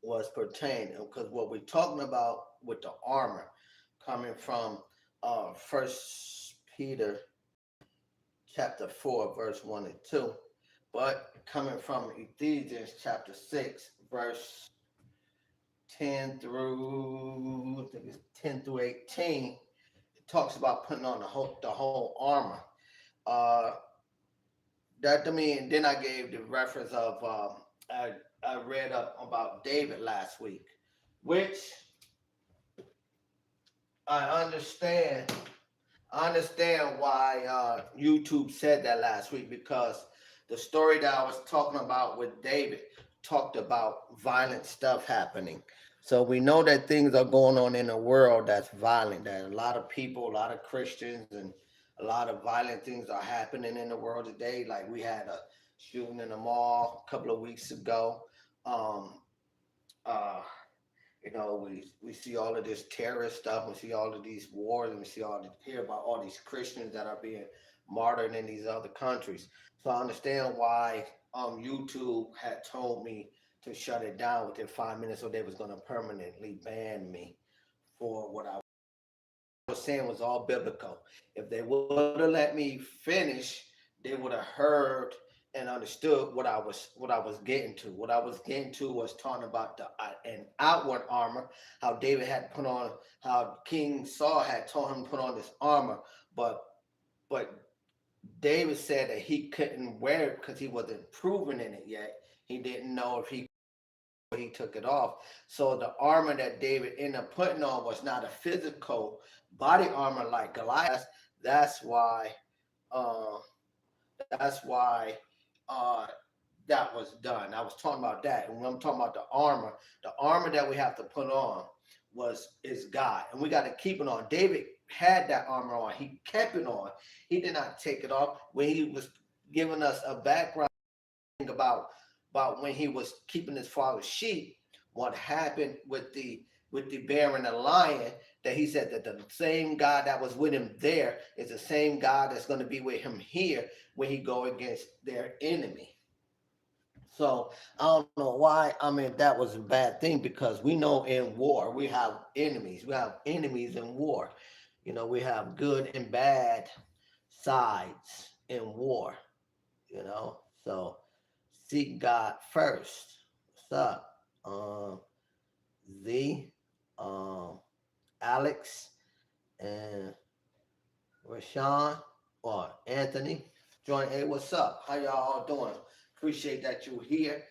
was pertaining, because what we're talking about with the armor coming from First Peter chapter 4, verse 1 and 2, but coming from Ephesians chapter 6, verse 10 through, I think it's 10 through 18, it talks about putting on the whole armor. Uh, that to me, and then I gave the reference of I read up about David last week, which I understand. I understand why YouTube said that last week, because the story that I was talking about with David talked about violent stuff happening. So we know that things are going on in the world that's violent. That a lot of people, a lot of Christians, and a lot of violent things are happening in the world today. Like we had a shooting in the mall a couple of weeks ago. Um, uh, we see all of this terrorist stuff. We see all of these wars, and we see hear about all these Christians that are being martyred in these other countries. So I understand why YouTube had told me to shut it down within 5 minutes, or they was going to permanently ban me for what I was saying was all biblical. If they would have let me finish, they would have heard and understood what I was getting to. What I was getting to was talking about the an outward armor, how David had put on, how King Saul had told him to put on this armor, but but David said that he couldn't wear it because he wasn't proven in it yet. He didn't know if he took it off. So the armor that David ended up putting on was not a physical body armor like Goliath. That's why uh, that's why uh, that was done. I was talking about that. And when I'm talking about the armor that we have to put on is God. And we got to keep it on. David had that armor on. He kept it on. He did not take it off. When he was giving us a background about when he was keeping his father's sheep, what happened with the bear and the lion, that he said that the same God that was with him there is the same God that's going to be with him here when he go against their enemy. So I don't know why. I mean, that was a bad thing, because we know in war we have enemies. We have enemies in war. We have good and bad sides in war. So seek God first. What's up? Z, um, Alex, and Rashawn or Anthony. Join. Hey, what's up? How y'all all doing? Appreciate that you're here.